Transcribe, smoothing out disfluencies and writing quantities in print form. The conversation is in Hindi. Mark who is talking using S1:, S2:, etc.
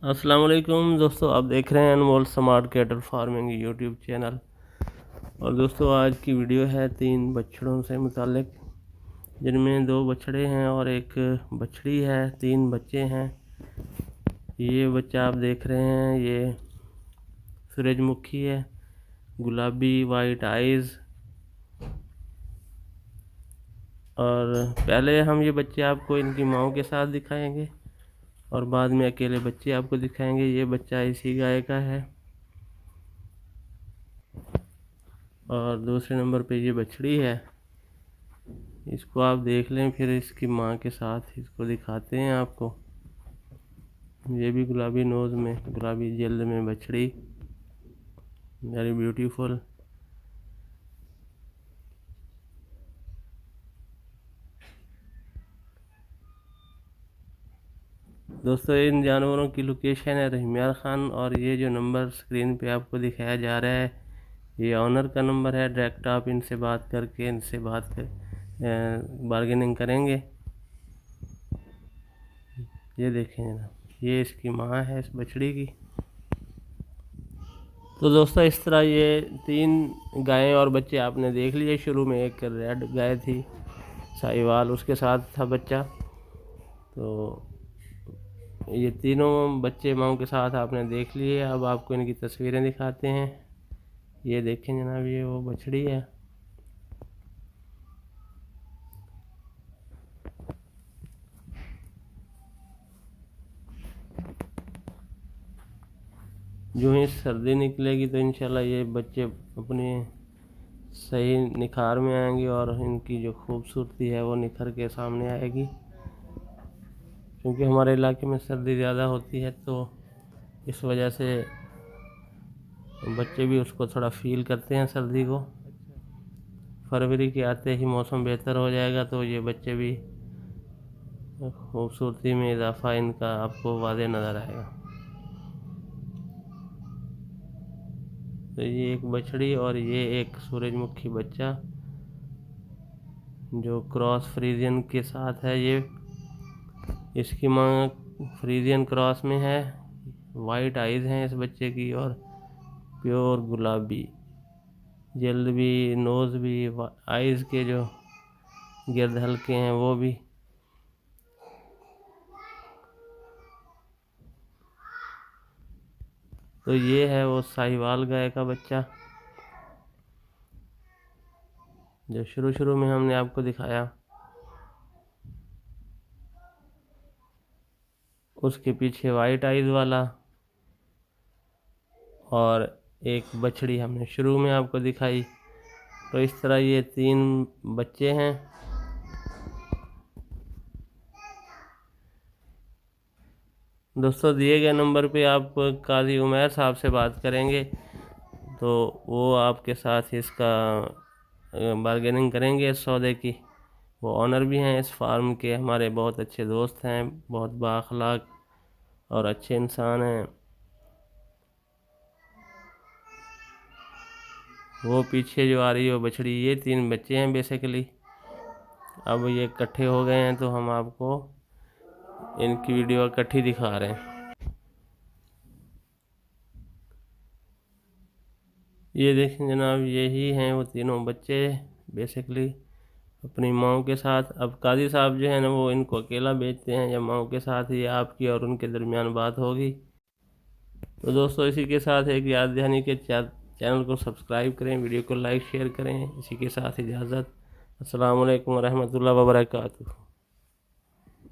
S1: अस्सलाम वालेकुम दोस्तों, आप देख रहे हैं Anmol smart cattle farming YouTube channel. और दोस्तों, आज की वीडियो है 3 बछड़ों से मुतालिक, जिनमें 2 बछड़े हैं और एक बछड़ी है। 3 बच्चे हैं। ये बच्चा आप देख रहे हैं, ये सूरजमुखी है, गुलाबी वाइट आइज़। और पहले हम ये बच्चे आपको इनकी माँओं के साथ दिखाएंगे और बाद में अकेले बच्चे आपको दिखाएंगे। ये बच्चा इसी गाय का है और दूसरे नंबर पे ये बछड़ी है। इसको आप देख लें, फिर इसकी माँ के साथ इसको दिखाते हैं आपको। ये भी गुलाबी नोज़ में, गुलाबी जल्द में बछड़ी, वेरी ब्यूटीफुल। दोस्तों, इन जानवरों की लोकेशन है रहमियार ख़ान, और ये जो नंबर स्क्रीन पे आपको दिखाया जा रहा है, ये ऑनर का नंबर है। डायरेक्ट आप इनसे बात करके बार्गेनिंग करेंगे। ये देखें जनाब, ये इसकी माँ है इस बछड़ी की। तो दोस्तों, इस तरह ये 3 गायें और बच्चे आपने देख लिए। शुरू में एक रेड गाय थी साहिवाल, उसके साथ था बच्चा। तो ये तीनों बच्चे माँओं के साथ आपने देख लिए। अब आपको इनकी तस्वीरें दिखाते हैं। ये देखें जनाब, ये वो बछड़ी है। जो ही सर्दी निकलेगी तो इंशाल्लाह ये बच्चे अपने सही निखार में आएंगे और इनकी जो खूबसूरती है वो निखर के सामने आएगी। क्योंकि हमारे इलाके में सर्दी ज़्यादा होती है, तो इस वजह से बच्चे भी उसको थोड़ा फील करते हैं सर्दी को। फरवरी के आते ही मौसम बेहतर हो जाएगा, तो ये बच्चे भी खूबसूरती में इजाफा इनका आपको वाज़े नज़र आएगा। तो ये एक बछड़ी और ये एक सूरजमुखी बच्चा जो क्रॉस फ्रीजियन के साथ है। ये इसकी माँ फ्रीजियन क्रॉस में है। वाइट आइज़ हैं इस बच्चे की और प्योर गुलाबी, जल्द भी, नोज़ भी, आइज़ के जो गिर्द हल्के हैं वो भी। तो ये है वो साहिवाल गाय का बच्चा जो शुरू में हमने आपको दिखाया। उसके पीछे वाइट आइज़ वाला, और एक बछड़ी हमने शुरू में आपको दिखाई। तो इस तरह ये 3 बच्चे हैं। दोस्तों, दिए गए नंबर पे आप काजी उमैर साहब से बात करेंगे तो वो आपके साथ इसका बार्गेनिंग करेंगे इस सौदे की। वो ऑनर भी हैं इस फार्म के, हमारे बहुत अच्छे दोस्त हैं, बहुत बाअखलाक और अच्छे इंसान हैं। वो पीछे जो आ रही है वो बछड़ी, ये 3 बच्चे हैं बेसिकली। अब ये इकट्ठे हो गए हैं तो हम आपको इनकी वीडियो इकट्ठी दिखा रहे हैं। ये देखें जनाब, यही हैं वो तीनों बच्चे बेसिकली अपनी माँओं के साथ। अब काजी साहब जो है ना, वो इनको अकेला बेचते हैं या माँओं के साथ, ये आपकी और उनके दरमियान बात होगी। तो दोस्तों, इसी के साथ एक याद दहानी के चैनल को सब्सक्राइब करें, वीडियो को लाइक शेयर करें। इसी के साथ इजाज़त। अस्सलाम वालेकुम रहमतुल्लाहि व बरकातुहू।